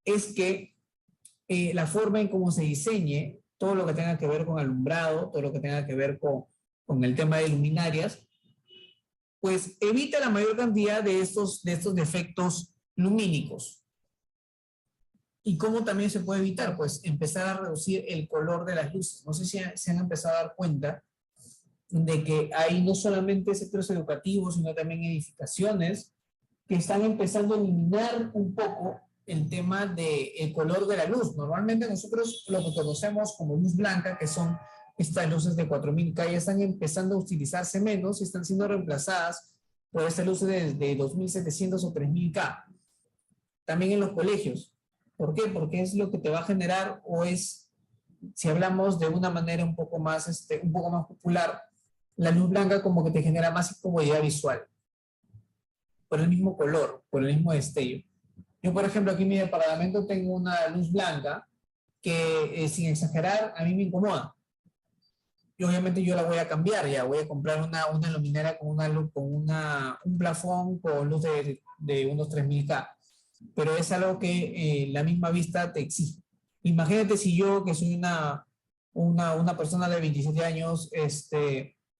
es que la forma en cómo se diseñe todo lo que tenga que ver con alumbrado, todo lo que tenga que ver con el tema de luminarias, pues evita la mayor cantidad de estos defectos lumínicos. ¿Y cómo también se puede evitar? Pues empezar a reducir el color de las luces. No sé si se han empezado a dar cuenta de que hay no solamente centros educativos, sino también edificaciones que están empezando a eliminar un poco el tema del color de la luz. Normalmente nosotros lo que conocemos como luz blanca, que son estas luces de 4000K, ya están empezando a utilizarse menos y están siendo reemplazadas por estas luces de 2700 o 3000K. También en los colegios. ¿Por qué? Porque es lo que te va a generar, o es, si hablamos de una manera un poco más popular, la luz blanca como que te genera más incomodidad visual. Por el mismo color, por el mismo destello. Yo, por ejemplo, aquí en mi departamento tengo una luz blanca que, sin exagerar, a mí me incomoda. Y obviamente yo la voy a cambiar, ya voy a comprar una luminaria con un plafón con luz de unos 3000K. Pero es algo que la misma vista te exige. Imagínate si yo, que soy una persona de 27 años,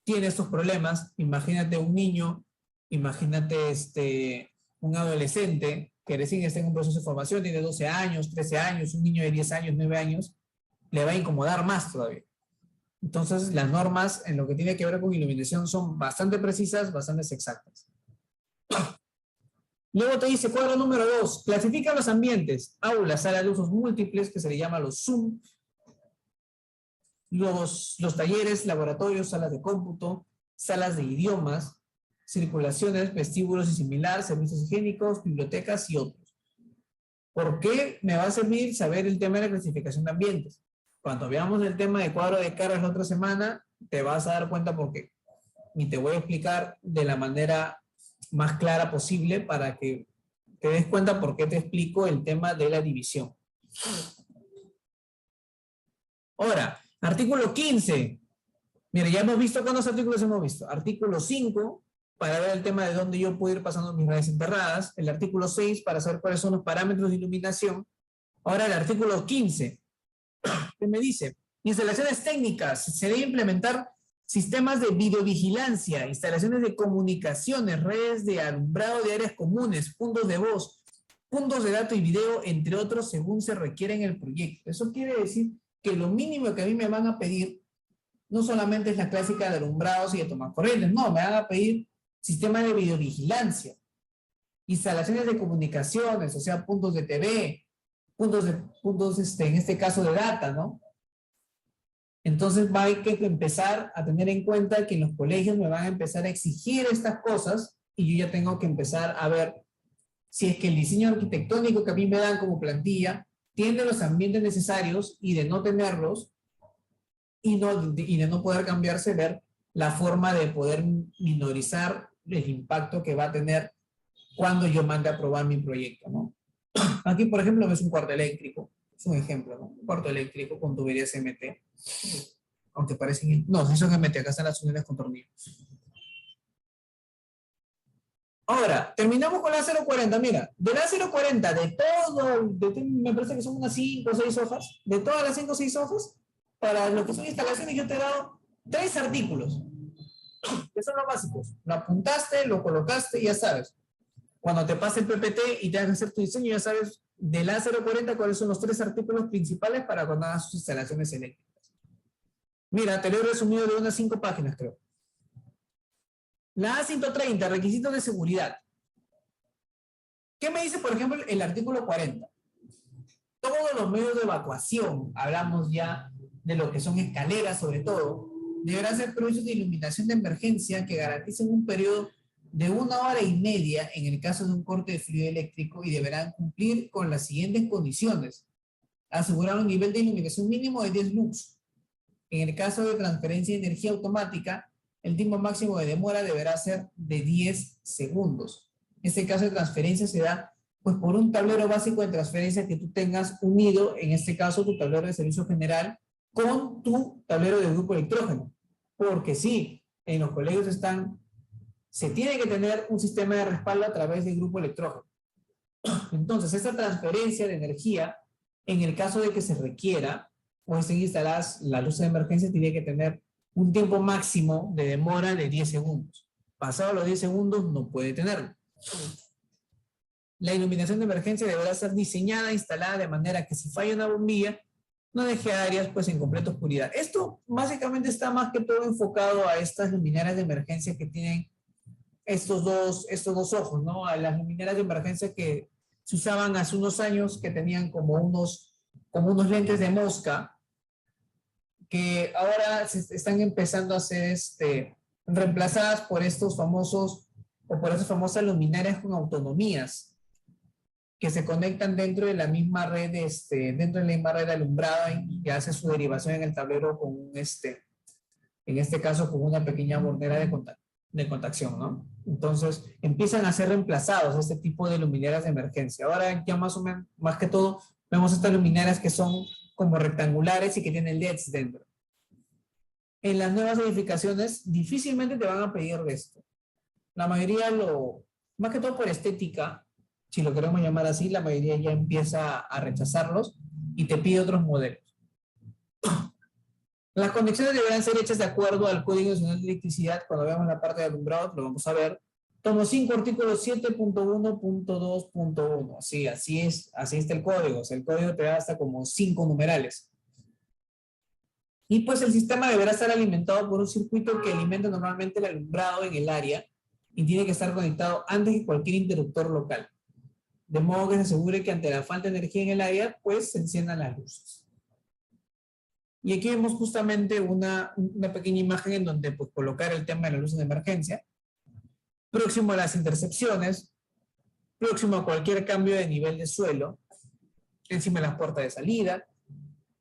tiene estos problemas. Imagínate un niño, imagínate un adolescente que recién está en un proceso de formación, tiene 12 años, 13 años, un niño de 10 años, 9 años, le va a incomodar más todavía. Entonces, las normas en lo que tiene que ver con iluminación son bastante precisas, bastante exactas. Luego te dice, cuadro número 2, clasifica los ambientes, aulas, sala de usos múltiples, que se le llama los Zoom, los talleres, laboratorios, salas de cómputo, salas de idiomas, circulaciones, vestíbulos y similar, servicios higiénicos, bibliotecas y otros. ¿Por qué me va a servir saber el tema de la clasificación de ambientes? Cuando veamos el tema de cuadro de cargas la otra semana, te vas a dar cuenta por qué. Y te voy a explicar de la manera más clara posible para que te des cuenta por qué te explico el tema de la división. Ahora, artículo 15. Mira, ya hemos visto cuántos artículos hemos visto. Artículo 5, para ver el tema de dónde yo puedo ir pasando mis redes enterradas. El artículo 6, para saber cuáles son los parámetros de iluminación. Ahora el artículo 15, que me dice, instalaciones técnicas, se debe implementar sistemas de videovigilancia, instalaciones de comunicaciones, redes de alumbrado de áreas comunes, puntos de voz, puntos de datos y video, entre otros, según se requiere en el proyecto. Eso quiere decir que lo mínimo que a mí me van a pedir no solamente es la clásica de alumbrados y de tomar corrientes, no, me van a pedir sistemas de videovigilancia, instalaciones de comunicaciones, o sea, puntos de TV, puntos en este caso de data, ¿no? Entonces hay que empezar a tener en cuenta que en los colegios me van a empezar a exigir estas cosas y yo ya tengo que empezar a ver si es que el diseño arquitectónico que a mí me dan como plantilla tiene los ambientes necesarios y de no tenerlos y de no poder cambiarse, ver la forma de poder minorizar el impacto que va a tener cuando yo mande a aprobar mi proyecto, ¿no? Aquí, por ejemplo, ves un cuarto eléctrico. Es un ejemplo, ¿no? Un cuarto eléctrico con tuberías MT. Aunque parecen... No, si son MT, acá están las unidades con tornillos. Ahora, terminamos con la 040. Mira, de la 040, me parece que son unas 5 o 6 hojas. De todas las 5 o 6 hojas, para lo que son instalaciones, yo te he dado 3 artículos, que son los básicos. Lo apuntaste, lo colocaste y ya sabes. Cuando te pase el PPT y te hagas hacer tu diseño, ya sabes de la 040 cuáles son los 3 artículos principales para cuando hagas sus instalaciones eléctricas. Mira, te lo he resumido de unas 5 páginas, creo. La A130, requisitos de seguridad. ¿Qué me dice, por ejemplo, el artículo 40? Todos los medios de evacuación, hablamos ya de lo que son escaleras sobre todo, deberán ser proyectos de iluminación de emergencia que garanticen un periodo de 1 hora y media en el caso de un corte de fluido eléctrico y deberán cumplir con las siguientes condiciones. Asegurar un nivel de iluminación mínimo de 10 lux. En el caso de transferencia de energía automática, el tiempo máximo de demora deberá ser de 10 segundos. Este caso de transferencia se da pues, por un tablero básico de transferencia que tú tengas unido, en este caso tu tablero de servicio general, con tu tablero de grupo electrógeno. Porque sí, en los colegios se tiene que tener un sistema de respaldo a través del grupo electrógeno. Entonces, esta transferencia de energía, en el caso de que se requiera o estén instaladas las luces de emergencia, tiene que tener un tiempo máximo de demora de 10 segundos. Pasado los 10 segundos, no puede tenerlo. La iluminación de emergencia deberá ser diseñada e instalada de manera que si falla una bombilla, no deje áreas pues en completa oscuridad. Esto básicamente está más que todo enfocado a estas luminarias de emergencia que tienen estos dos ojos, ¿no? A las luminarias de emergencia que se usaban hace unos años, que tenían como unos lentes de mosca, que ahora se están empezando a ser reemplazadas por estos famosos, o por esas famosas luminarias con autonomías, que se conectan dentro de la misma red, dentro de la misma red alumbrada y que hace su derivación en el tablero con en este caso con una pequeña bordera de contacción, ¿no? Entonces empiezan a ser reemplazados este tipo de luminarias de emergencia. Ahora ya más o menos, más que todo, vemos estas luminarias que son como rectangulares y que tienen LEDs dentro. En las nuevas edificaciones difícilmente te van a pedir esto. La mayoría más que todo por estética, si lo queremos llamar así, la mayoría ya empieza a rechazarlos y te pide otros modelos. Las conexiones deberán ser hechas de acuerdo al Código Nacional de Electricidad. Cuando veamos la parte de alumbrado, lo vamos a ver. Tomo 5, artículo 7.1.2.1. Sí, así está el código. O sea, el código te da hasta como 5 numerales. Y pues el sistema deberá estar alimentado por un circuito que alimenta normalmente el alumbrado en el área y tiene que estar conectado antes que cualquier interruptor local. De modo que se asegure que ante la falta de energía en el área, pues se enciendan las luces. Y aquí vemos justamente una pequeña imagen en donde pues, colocar el tema de las luces de emergencia, próximo a las intercepciones, próximo a cualquier cambio de nivel de suelo, encima de las puertas de salida,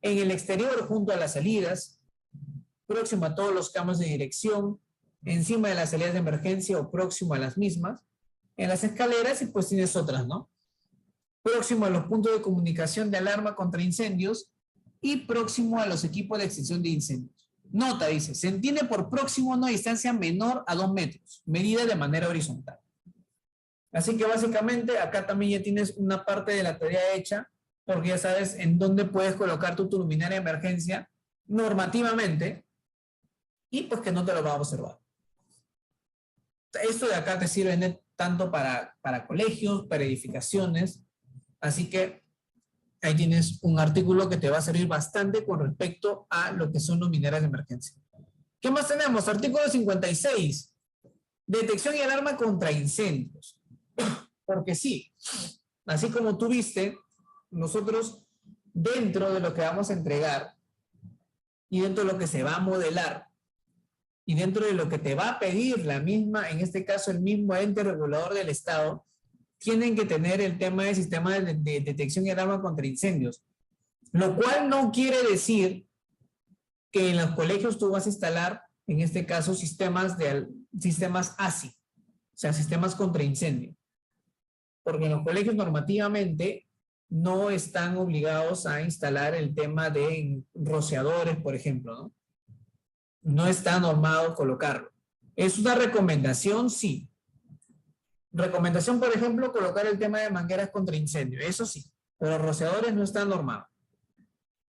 en el exterior junto a las salidas, próximo a todos los cambios de dirección, encima de las salidas de emergencia o próximo a las mismas, en las escaleras y pues tienes otras, ¿no? próximo a los puntos de comunicación de alarma contra incendios y próximo a los equipos de extinción de incendios. Nota, dice, se entiende por próximo una distancia menor a 2 metros, medida de manera horizontal. Así que básicamente acá también ya tienes una parte de la tarea hecha, porque ya sabes en dónde puedes colocar tu luminaria de emergencia normativamente y pues que no te lo va a observar. Esto de acá te sirve tanto para colegios, para edificaciones, así que ahí tienes un artículo que te va a servir bastante con respecto a lo que son luminarias de emergencia. ¿Qué más tenemos? Artículo 56. Detección y alarma contra incendios. Porque sí, así como tú viste, nosotros dentro de lo que vamos a entregar y dentro de lo que se va a modelar y dentro de lo que te va a pedir la misma, en este caso el mismo ente regulador del Estado, tienen que tener el tema del sistema de detección y alarma contra incendios. Lo cual no quiere decir que en los colegios tú vas a instalar, en este caso, sistemas ASI, o sea, sistemas contra incendio. Porque en los colegios normativamente no están obligados a instalar el tema de rociadores, por ejemplo, ¿no? No está normado colocarlo. ¿Es una recomendación? Sí. Recomendación, por ejemplo, colocar el tema de mangueras contra incendio. Eso sí, pero rociadores no están normados.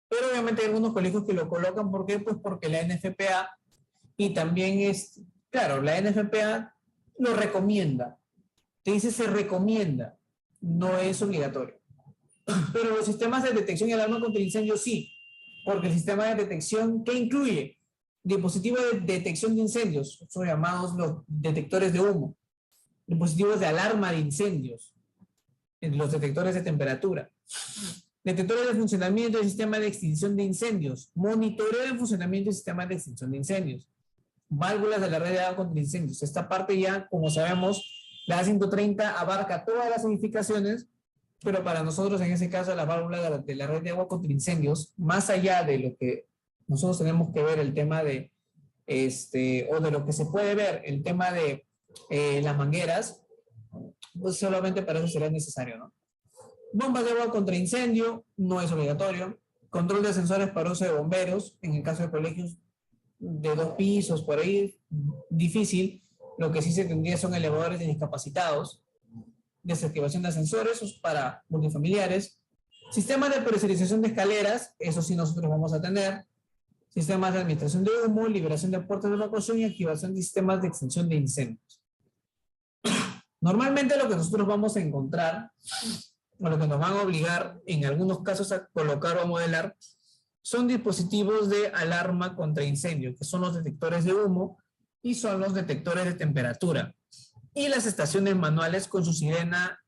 Pero obviamente hay algunos colegios que lo colocan. ¿Por qué? Pues porque la NFPA y también claro, la NFPA lo recomienda. Te dice se recomienda, no es obligatorio. Pero los sistemas de detección y alarma contra incendios sí, porque el sistema de detección, ¿qué incluye? Dispositivos de detección de incendios, son llamados los detectores de humo, dispositivos de alarma de incendios, los detectores de temperatura, detectores de funcionamiento del sistema de extinción de incendios, monitoreo del funcionamiento del sistema de extinción de incendios, válvulas de la red de agua contra incendios. Esta parte ya, como sabemos, la A130 abarca todas las edificaciones, pero para nosotros, en ese caso, la válvula de la red de agua contra incendios, más allá de lo que nosotros tenemos que ver, el tema de, o de lo que se puede ver, el tema de las mangueras, pues solamente para eso será necesario, ¿no? Bombas de agua contra incendio, no es obligatorio. Control de sensores para uso de bomberos, en el caso de colegios de 2 pisos, por ahí, difícil. Lo que sí se tendría son elevadores de discapacitados, desactivación de ascensores para multifamiliares, sistemas de presurización de escaleras, eso sí nosotros vamos a tener, sistemas de administración de humo, liberación de puertas de evacuación y activación de sistemas de extinción de incendios. Normalmente lo que nosotros vamos a encontrar, o lo que nos van a obligar en algunos casos a colocar o a modelar, son dispositivos de alarma contra incendio, que son los detectores de humo y son los detectores de temperatura. Y las estaciones manuales con su sirena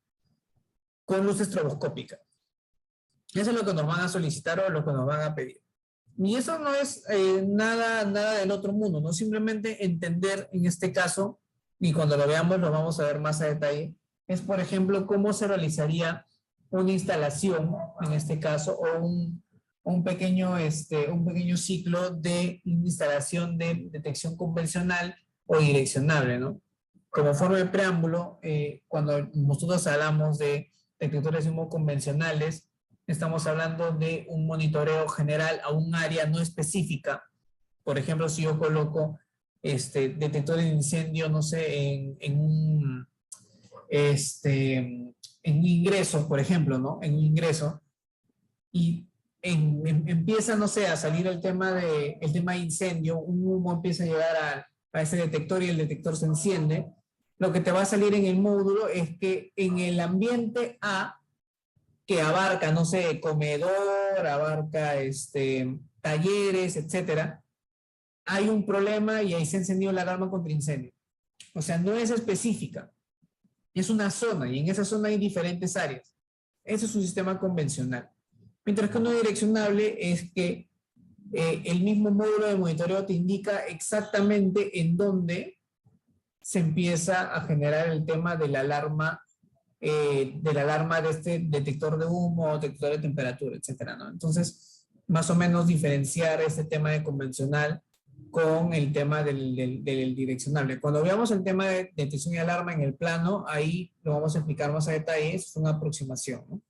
con luz estroboscópica. Eso es lo que nos van a solicitar o lo que nos van a pedir. Y eso no es nada del otro mundo, ¿no? Simplemente entender en este caso, y cuando lo veamos lo vamos a ver más a detalle, es por ejemplo cómo se realizaría una instalación, en este caso, o un pequeño ciclo de instalación de detección convencional o direccionable, ¿no? Como forma de preámbulo, cuando nosotros hablamos de detectores de humo convencionales, estamos hablando de un monitoreo general a un área no específica. Por ejemplo, si yo coloco detectores de incendio, no sé, en un ingreso, por ejemplo, ¿no? En un ingreso, y empieza, no sé, a salir el tema de incendio, un humo empieza a llegar a ese detector y el detector se enciende, lo que te va a salir en el módulo es que en el ambiente A, que abarca, no sé, comedor, abarca talleres, etcétera, hay un problema y ahí se encendió la alarma contra incendio. O sea, no es específica, es una zona y en esa zona hay diferentes áreas. Ese es un sistema convencional. Mientras que uno direccionable es que el mismo módulo de monitoreo te indica exactamente en dónde se empieza a generar el tema de la alarma de este detector de humo, detector de temperatura, etcétera, ¿no? Entonces, más o menos diferenciar este tema de convencional con el tema del direccionable. Cuando veamos el tema de detección y alarma en el plano, ahí lo vamos a explicar más a detalle, es una aproximación, ¿no?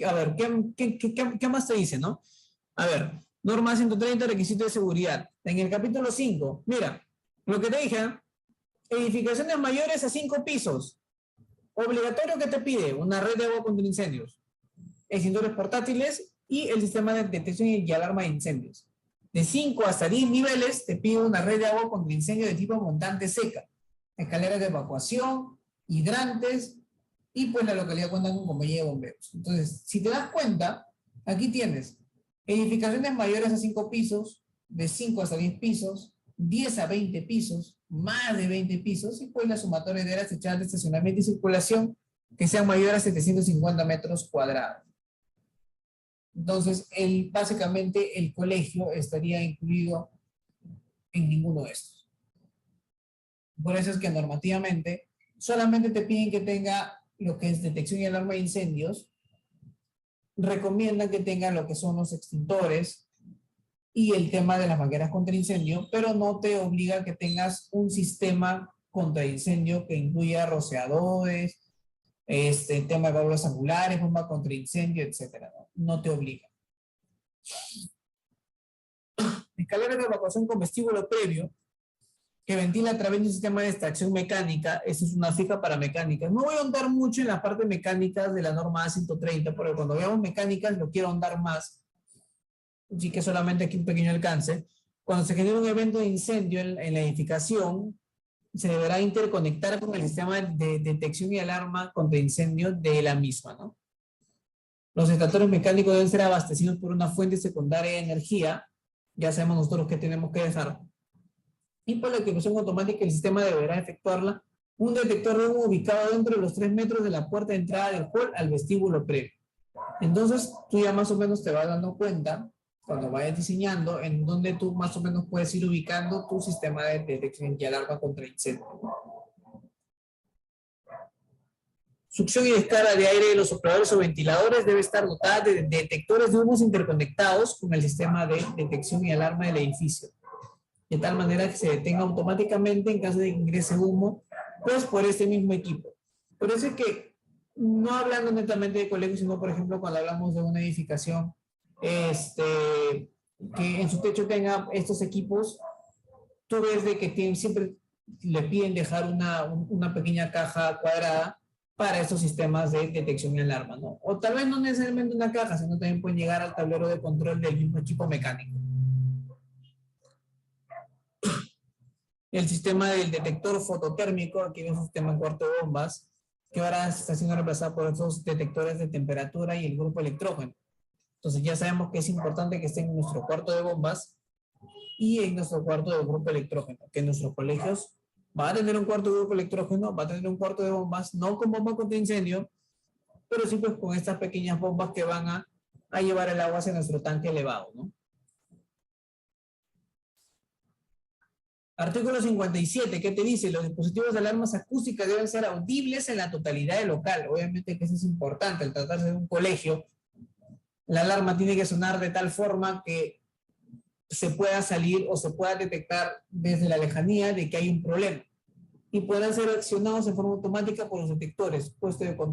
A ver, ¿qué más te dice, no? A ver, norma 130, requisitos de seguridad. En el capítulo 5, mira, lo que te dije, edificaciones mayores a 5 pisos. Obligatorio que te pide una red de agua contra incendios, extintores portátiles y el sistema de detección y alarma de incendios. De 5 hasta 10 niveles te pide una red de agua contra incendio de tipo montante seca, escaleras de evacuación, hidrantes y pues la localidad cuenta con compañía de bomberos. Entonces, si te das cuenta, aquí tienes edificaciones mayores a 5 pisos, de 5 hasta 10 pisos, 10 a 20 pisos, más de 20 pisos, y pues la sumatoria de áreas fechadas de estacionamiento y circulación que sean mayores a 750 metros cuadrados. Entonces, básicamente el colegio estaría incluido en ninguno de estos. Por eso es que normativamente solamente te piden que tenga lo que es detección y alarma de incendios, recomiendan que tenga lo que son los extintores y el tema de las mangueras contra incendio, pero no te obliga a que tengas un sistema contra incendio que incluya rociadores, tema de válvulas angulares, bomba contra incendio, etcétera. No te obliga. Escaleras de evacuación con vestíbulo previo que ventila a través de un sistema de extracción mecánica. Eso es una fija para mecánicas. No voy a ahondar mucho en la parte mecánicas de la norma A130, porque cuando veamos mecánicas lo quiero ahondar más. Así que solamente aquí un pequeño alcance. Cuando se genera un evento de incendio en la edificación, se deberá interconectar con el sistema de detección y alarma contra incendio de la misma, ¿no? Los extractores mecánicos deben ser abastecidos por una fuente secundaria de energía. Ya sabemos nosotros qué tenemos que dejar. Y por la activación automática el sistema deberá efectuarla un detector de humo ubicado dentro de los 3 metros de la puerta de entrada del hall al vestíbulo previo. Entonces, tú ya más o menos te vas dando cuenta, cuando vayas diseñando, en donde tú más o menos puedes ir ubicando tu sistema de detección y alarma contra incendio. Succión y descarga de aire de los sopladores o ventiladores debe estar dotada de detectores de humos interconectados con el sistema de detección y alarma del edificio, de tal manera que se detenga automáticamente en caso de que ingrese humo, pues por este mismo equipo. Por eso es que, no hablando netamente de colegios, sino por ejemplo cuando hablamos de una edificación que en su techo tenga estos equipos, tú ves de que siempre le piden dejar una pequeña caja cuadrada para estos sistemas de detección y alarma, ¿no? O tal vez no necesariamente una caja, sino también pueden llegar al tablero de control del mismo equipo mecánico. El sistema del detector fototérmico, aquí ves un sistema en cuarto de bombas, que ahora está siendo reemplazado por esos detectores de temperatura y el grupo electrógeno. Entonces ya sabemos que es importante que estén en nuestro cuarto de bombas y en nuestro cuarto de grupo electrógeno, que en nuestros colegios va a tener un cuarto de grupo electrógeno, va a tener un cuarto de bombas, no con bomba contra incendio, pero sí pues con estas pequeñas bombas que van a llevar el agua hacia nuestro tanque elevado, ¿no? Artículo 57, ¿qué te dice? Los dispositivos de alarmas acústicas deben ser audibles en la totalidad del local. Obviamente que eso es importante, al tratarse de un colegio, la alarma tiene que sonar de tal forma que se pueda salir o se pueda detectar desde la lejanía de que hay un problema y puedan ser accionados de forma automática por los detectores, puesto de control.